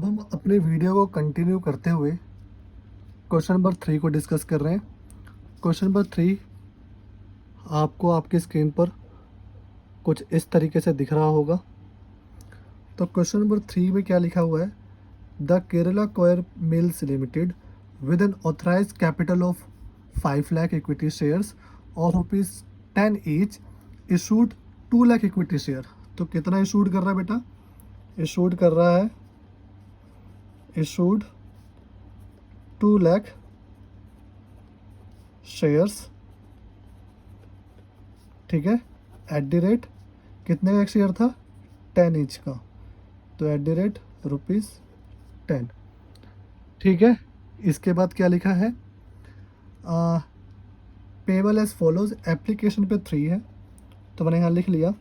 अब हम अपने वीडियो को कंटिन्यू करते हुए क्वेश्चन नंबर 3 को डिस्कस कर रहे हैं। क्वेश्चन नंबर 3 आपको आपकी स्क्रीन पर कुछ इस तरीके से दिख रहा होगा। तो क्वेश्चन नंबर 3 में क्या लिखा हुआ है, the Kerala coir mills limited with an authorised capital of 5 lakh equity shares और ₹10 each issued 2 lakh equity share. तो कितना इशूड कर रहा है बेटा, इशूड कर रहा है इशूड 2 लाख शेयर्स, ठीक है, एट द रेट कितने का एक शेयर था, 10 ईच का, तो एट द रेट ₹10, ठीक है। इसके बाद क्या लिखा है, पेबल एज फॉलोज, एप्लीकेशन पे 3 है तो मैंने यहाँ लिख लिया,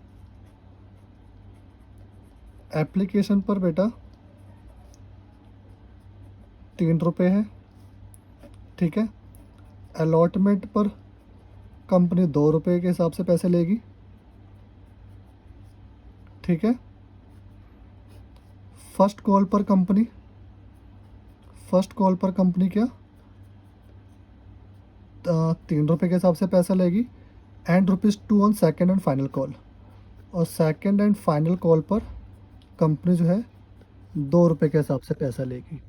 एप्लीकेशन पर बेटा ₹3 है, ठीक है। अलॉटमेंट पर कंपनी ₹2 के हिसाब से पैसे लेगी, ठीक है। फर्स्ट कॉल पर कंपनी क्या ₹3 के हिसाब से पैसा लेगी, and ₹2 on second and final call, और सेकेंड एंड फाइनल कॉल पर कंपनी जो है ₹2 के हिसाब से पैसा लेगी,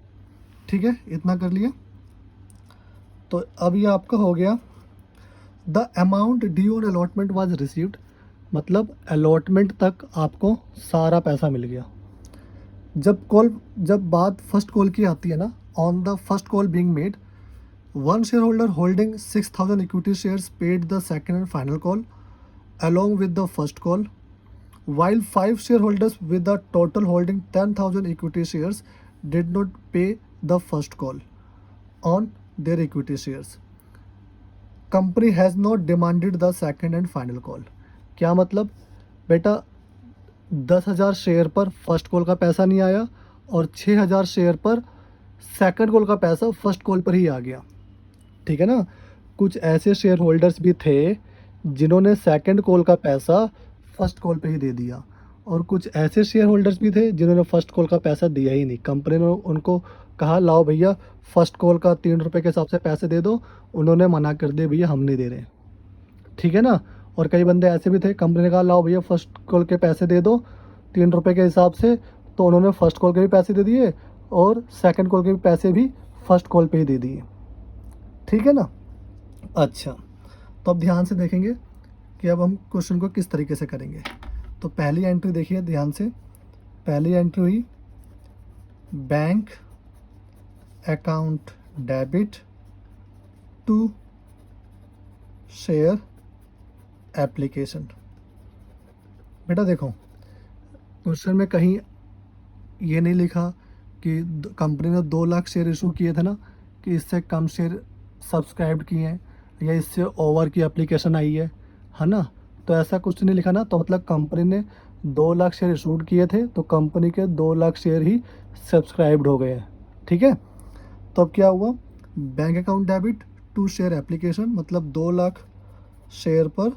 ठीक है। इतना कर लिया। तो अब ये आपका हो गया, the amount due on allotment was received, मतलब अलॉटमेंट तक आपको सारा पैसा मिल गया। जब बात फर्स्ट कॉल की आती है ना, on the first call being made, one share holder holding 6,000 equity shares paid the second and final call along with the first call, while 5 shareholders with the total holding 10,000 equity shares did not pay the first call on their equity shares. Company has not demanded the second and final call. क्या मतलब बेटा, 10,000 share पर first call का पैसा नहीं आया और 6,000 share पर सेकंड कॉल का पैसा फर्स्ट कॉल पर ही आ गया, ठीक है ना। कुछ ऐसे शेयर होल्डर्स भी थे जिन्होंने सेकंड कॉल का पैसा फर्स्ट कॉल पे ही दे दिया, और कुछ ऐसे शेयर होल्डर्स भी थे जिन्होंने फर्स्ट कॉल का पैसा दिया ही नहीं। कंपनी ने उनको कहा लाओ भैया फर्स्ट कॉल का ₹3 के हिसाब से पैसे दे दो, उन्होंने मना कर दिया भैया हम नहीं दे रहे, ठीक है ना। और कई बंदे ऐसे भी थे, कंपनी ने कहा लाओ भैया फर्स्ट कॉल के पैसे दे दो ₹3 के हिसाब से, तो उन्होंने फर्स्ट कॉल के भी पैसे दे दिए और सेकंड कॉल के भी पैसे भी फर्स्ट कॉल पे ही दे दिए, ठीक है ना। अच्छा, तो अब ध्यान से देखेंगे कि अब हम क्वेश्चन को किस तरीके से करेंगे। तो पहली एंट्री देखिए ध्यान से, पहली एंट्री हुई bank account debit to share application. बेटा देखो, क्वेश्चन में कहीं ये नहीं लिखा कि कंपनी ने 2 लाख शेयर इशू किए थे ना, कि इससे कम शेयर सब्सक्राइब किए हैं या इससे ओवर की एप्लीकेशन आई है ना। तो ऐसा कुछ नहीं लिखा ना, तो मतलब कंपनी ने 2 लाख शेयर इशूड किए थे तो कंपनी के 2 लाख शेयर ही सब्सक्राइब्ड हो गए हैं, ठीक है। तो अब क्या हुआ, bank account debit to share application, मतलब 2 लाख शेयर पर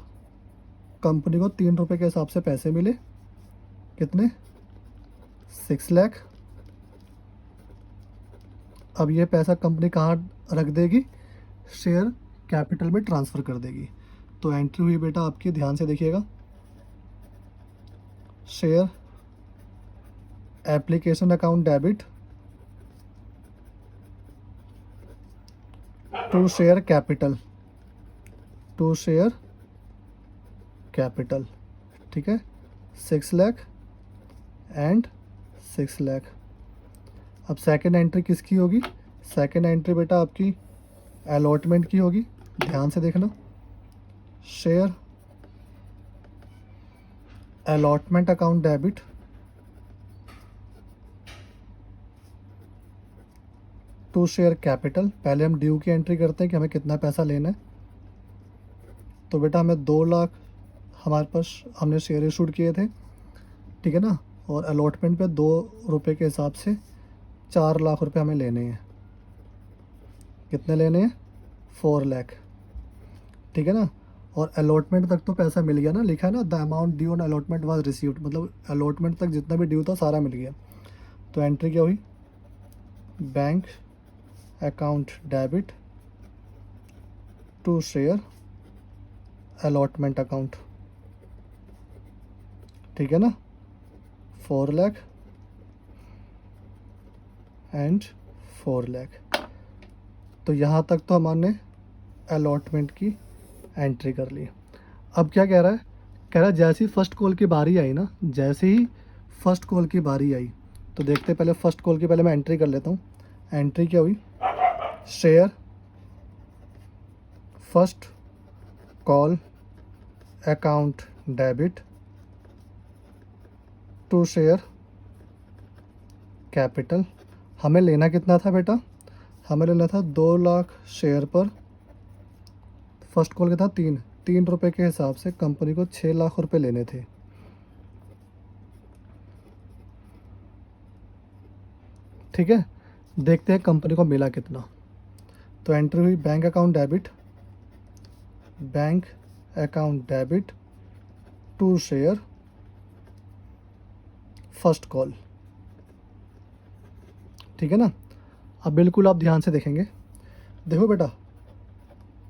कंपनी को ₹3 के हिसाब से पैसे मिले, कितने, 6 लाख। अब ये पैसा कंपनी कहाँ रख देगी, शेयर कैपिटल में ट्रांसफ़र कर देगी। तो एंट्री हुई बेटा आपकी, ध्यान से देखिएगा, share application account debit to share capital, ठीक है, 6 लाख एंड 6 लाख। अब सेकंड एंट्री किसकी होगी, सेकंड एंट्री बेटा आपकी अलॉटमेंट की होगी, ध्यान से देखना, share allotment account debit to share capital. पहले हम ड्यू की एंट्री करते हैं कि हमें कितना पैसा लेना है। तो बेटा हमें 2 लाख हमारे पास हमने शेयर इशूड किए थे, ठीक है ना, और अलॉटमेंट पे ₹2 के हिसाब से 4 लाख रुपए हमें लेने हैं। कितने लेने हैं, 4 लाख, ठीक है ना। और अलॉटमेंट तक तो पैसा मिल गया ना, लिखा है ना the amount due on allotment was received, मतलब अलॉटमेंट तक जितना भी ड्यू था सारा मिल गया। तो एंट्री क्या हुई, bank account debit to share allotment account, ठीक है ना, 4 लाख एंड 4 लाख। तो यहाँ तक तो हमने अलॉटमेंट की एंट्री कर ली। अब क्या कह रहा है, कह रहा है जैसे ही फर्स्ट कॉल की बारी आई ना, जैसे ही फर्स्ट कॉल की बारी आई, तो देखते हैं पहले फर्स्ट कॉल की, पहले मैं एंट्री कर लेता हूँ। एंट्री क्या हुई, share first call account debit to share capital. हमें लेना कितना था बेटा, हमें लेना था 2 लाख शेयर पर। फर्स्ट कॉल के था 3 रुपये के हिसाब से कंपनी को 6 लाख रुपए लेने थे। ठीक है, देखते हैं कंपनी को मिला कितना। तो एंट्री हुई bank account debit to share first call, ठीक है ना। अब बिल्कुल आप ध्यान से देखेंगे, देखो बेटा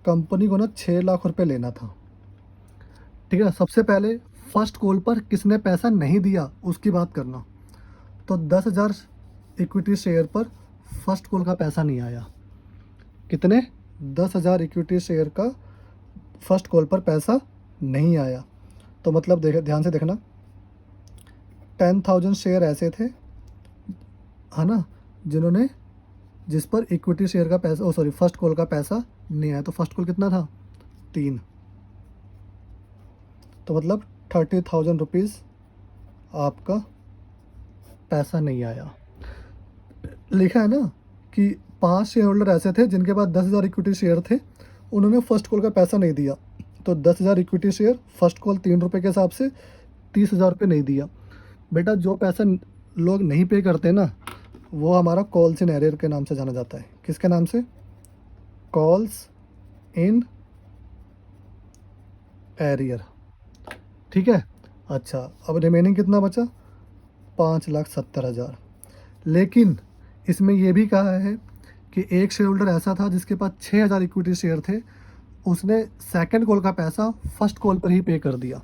कंपनी को ना 6 लाख रुपए लेना था, ठीक है ना। सबसे पहले फर्स्ट कॉल पर किसने पैसा नहीं दिया उसकी बात करना। तो 10,000 इक्विटी शेयर पर फर्स्ट कॉल का पैसा नहीं आया। कितने, 10,000 इक्विटी शेयर का फर्स्ट कॉल पर पैसा नहीं आया। तो मतलब देख, ध्यान से देखना, 10,000 शेयर ऐसे थे, है ना, जिस पर इक्विटी शेयर का पैसा, फर्स्ट कॉल का पैसा नहीं आया। तो फर्स्ट कॉल कितना था, 3। तो मतलब 30,000 रुपीज़ आपका पैसा नहीं आया। लिखा है ना कि 5 शेयर होल्डर ऐसे थे जिनके पास 10,000 इक्विटी शेयर थे, उन्होंने फर्स्ट कॉल का पैसा नहीं दिया। तो 10,000 इक्विटी शेयर, फर्स्ट कॉल 3 रुपये के हिसाब से 30,000 रुपये नहीं दिया। बेटा जो पैसा लोग नहीं पे करते ना, वो हमारा कॉल्स इन एरियर के नाम से जाना जाता है। किसके नाम से, कॉल्स इन एरियर, ठीक है। अच्छा, अब रिमेनिंग कितना बचा, 5,70,000। लेकिन इसमें यह भी कहा है कि एक शेयर होल्डर ऐसा था जिसके पास 6,000 इक्विटी शेयर थे, उसने सेकंड कॉल का पैसा फर्स्ट कॉल पर ही पे कर दिया।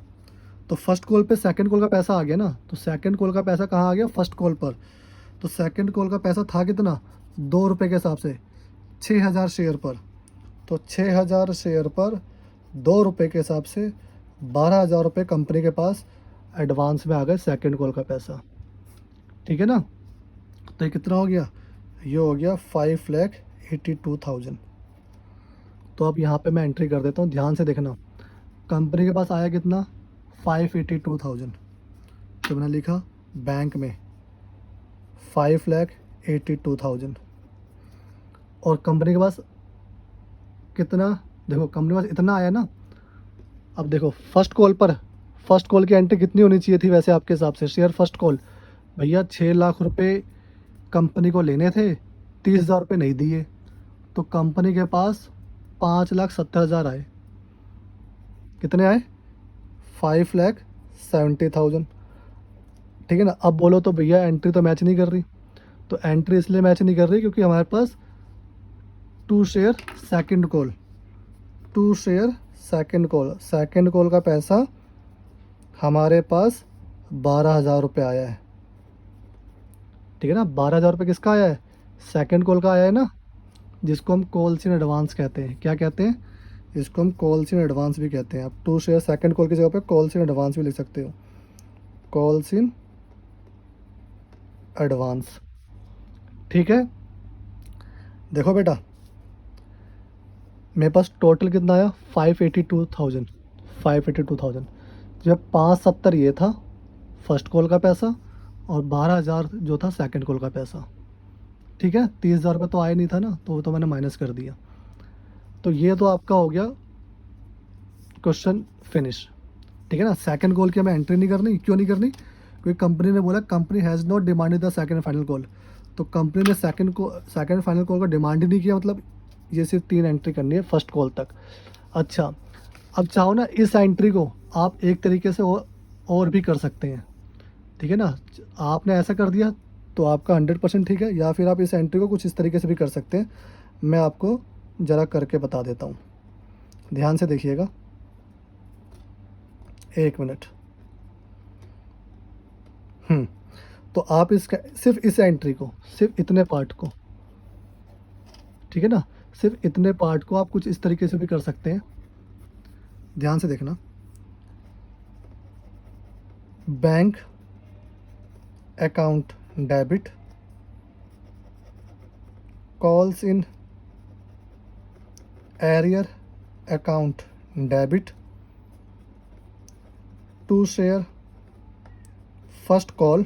तो फर्स्ट कॉल पे सेकंड कॉल का पैसा आ गया ना, तो सेकंड कॉल का पैसा कहाँ आ गया, फर्स्ट कॉल पर। तो सेकंड कॉल का पैसा था कितना, 2 रुपये के हिसाब से 6,000 शेयर पर। तो 6,000 शेयर पर 2 रुपये के हिसाब से 12,000 रुपये कंपनी के पास एडवांस में आ गए, सेकंड कॉल का पैसा, ठीक है ना। तो ये कितना हो गया, ये हो गया 5,82,000। तो अब यहाँ पे मैं एंट्री कर देता हूँ, ध्यान से देखना। कंपनी के पास आया कितना, 5,82,000। तो मैंने लिखा बैंक में 5,82,000, और कंपनी के पास कितना, देखो कंपनी के पास इतना आया ना। अब देखो फर्स्ट कॉल की एंट्री कितनी होनी चाहिए थी वैसे आपके हिसाब से, शेयर फर्स्ट कॉल, भैया 6 लाख रुपए कंपनी को लेने थे, 30,000 रुपये नहीं दिए, तो कंपनी के पास 5,70,000 आए। कितने आए, 5,70,000, ठीक है ना। अब बोलो तो भैया एंट्री तो मैच नहीं कर रही। तो एंट्री इसलिए मैच नहीं कर रही क्योंकि हमारे पास टू शेयर सेकंड कॉल का पैसा हमारे पास 12,000 रुपये आया है, ठीक है ना। 12,000 रुपये किसका आया है, सेकंड कॉल का आया है ना, जिसको हम कॉल्स इन एडवांस कहते हैं। क्या कहते हैं, इसको हम कॉल्स इन एडवांस भी कहते हैं। आप टू शेयर सेकंड कॉल की जगह पे कॉल्स इन एडवांस भी लिख सकते हो, कॉल्स इन एडवांस, ठीक है। देखो बेटा मेरे पास टोटल कितना आया, 5,82,000। जब 5,70 ये था फर्स्ट कॉल का पैसा, और 12,000 जो था सेकंड कॉल का पैसा, ठीक है। 30,000 रुपये तो आया नहीं था ना, तो वो तो मैंने माइनस कर दिया। तो ये तो आपका हो गया क्वेश्चन फिनिश, ठीक है ना। सेकंड कॉल की हमें एंट्री नहीं करनी, क्यों नहीं करनी, क्योंकि कंपनी ने बोला company has not demanded the second final call. तो कंपनी ने सेकंड फाइनल कॉल का डिमांड ही नहीं किया, मतलब ये सिर्फ 3 एंट्री करनी है फर्स्ट कॉल तक। अच्छा, अब चाहो ना इस एंट्री को आप एक तरीके से और भी कर सकते हैं, ठीक है ना। आपने ऐसा कर दिया तो आपका 100% ठीक है, या फिर आप इस एंट्री को कुछ इस तरीके से भी कर सकते हैं। मैं आपको ज़रा करके बता देता हूँ, ध्यान से देखिएगा, 1 मिनट। तो आप इसका सिर्फ इस एंट्री को, सिर्फ इतने पार्ट को, ठीक है ना, सिर्फ इतने पार्ट को आप कुछ इस तरीके से भी कर सकते हैं। ध्यान से देखना, bank account debit, calls in arrear account debit, to share first call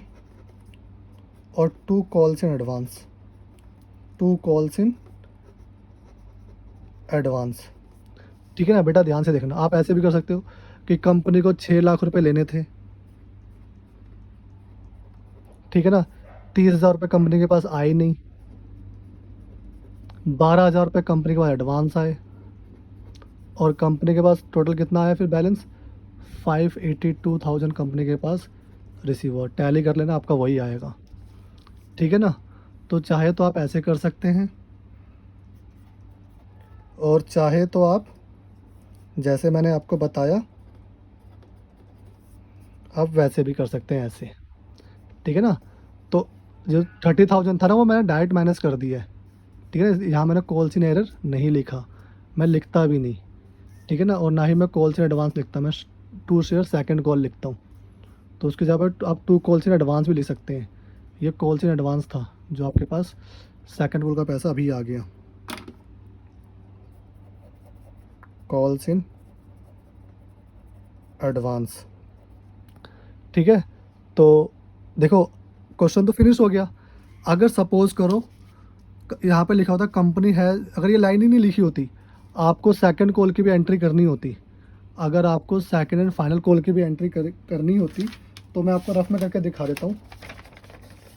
और 2 calls in advance, 2 calls in advance. ठीक है ना बेटा, ध्यान से देखना। आप ऐसे भी कर सकते हो कि कंपनी को 6 लाख रुपए लेने थे, ठीक है ना, 30,000 रुपये कंपनी के पास आए नहीं, 12,000 रुपये कंपनी के पास एडवांस आए, और कंपनी के पास टोटल कितना आया फिर बैलेंस, 582,000 कंपनी के पास रिसीव हुआ। टैली कर लेना, आपका वही आएगा, ठीक है ना। तो चाहे तो आप ऐसे कर सकते हैं, और चाहे तो आप जैसे मैंने आपको बताया आप वैसे भी कर सकते हैं, ऐसे, ठीक है ना। तो जो 30,000 था ना, वो मैंने डायरेक्ट माइनस कर दिया है, ठीक है ना। यहाँ मैंने कॉल्स इन एरर नहीं लिखा, मैं लिखता भी नहीं, ठीक है ना, और ना ही मैं कॉल्स इन एडवांस लिखता, मैं 2 शेयर सेकंड कॉल लिखता हूँ। तो उसके जगह पर आप 2 कॉल्स इन एडवांस भी लिख सकते हैं। ये कॉल्स इन एडवांस था जो आपके पास सेकंड कॉल का पैसा अभी आ गया, कॉल्स इन एडवांस, ठीक है। तो देखो, क्वेश्चन तो फिनिश हो गया। अगर सपोज करो यहाँ पे लिखा होता कंपनी है, अगर ये लाइन ही नहीं लिखी होती, आपको सेकंड कॉल की भी एंट्री करनी होती, अगर आपको सेकंड एंड फाइनल कॉल की भी एंट्री करनी होती, तो मैं आपको रफ में करके दिखा देता हूँ,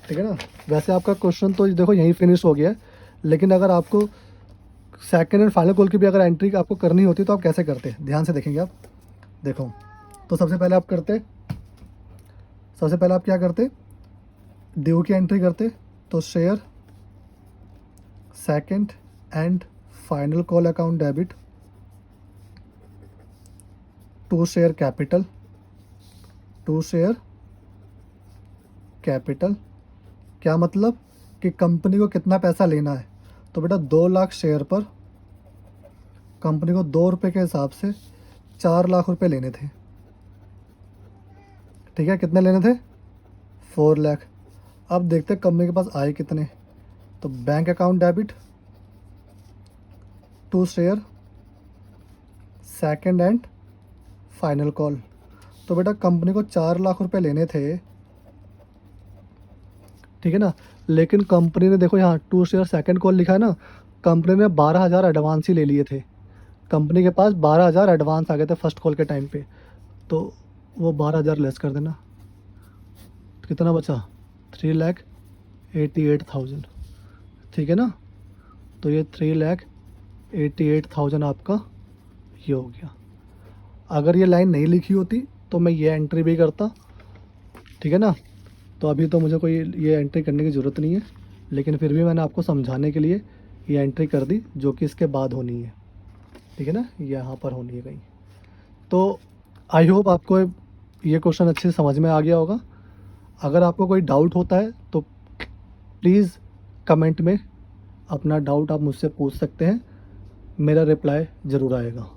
ठीक है ना। वैसे आपका क्वेश्चन तो देखो यहीं फिनिश हो गया है, लेकिन अगर आपको सेकंड एंड फाइनल कॉल की भी अगर एंट्री आपको करनी होती तो आप कैसे करते, ध्यान से देखेंगे आप। देखो, तो सबसे पहले आप क्या करते, ड्यू की एंट्री करते, तो share second and final call account debit, to share capital, क्या मतलब कि कंपनी को कितना पैसा लेना है। तो बेटा 2 लाख शेयर पर कंपनी को 2 रुपये के हिसाब से 4 लाख रुपए लेने थे, ठीक है। कितने लेने थे, 4 लाख। अब देखते कंपनी के पास आए कितने, तो bank account debit, to share second and final call. तो बेटा कंपनी को 4 लाख रुपए लेने थे, ठीक है ना, लेकिन कंपनी ने देखो यहाँ टू शेयर सेकंड कॉल लिखा है ना, कंपनी ने 12,000 एडवांस ही ले लिए थे, कंपनी के पास 12,000 एडवांस आ गए थे फर्स्ट कॉल के टाइम पे। तो वो 12,000 लेस कर देना, कितना बचा, 3,88,000, ठीक है ना। तो ये 3,88,000 आपका ये हो गया। अगर ये लाइन नहीं लिखी होती तो मैं ये एंट्री भी करता, ठीक है ना। तो अभी तो मुझे कोई ये एंट्री करने की ज़रूरत नहीं है, लेकिन फिर भी मैंने आपको समझाने के लिए ये एंट्री कर दी, जो कि इसके बाद होनी है, ठीक है ना, यहाँ पर होनी है कहीं। तो आई होप आपको ये क्वेश्चन अच्छे से समझ में आ गया होगा। अगर आपको कोई डाउट होता है तो प्लीज़ कमेंट में अपना डाउट आप मुझसे पूछ सकते हैं, मेरा रिप्लाई ज़रूर आएगा।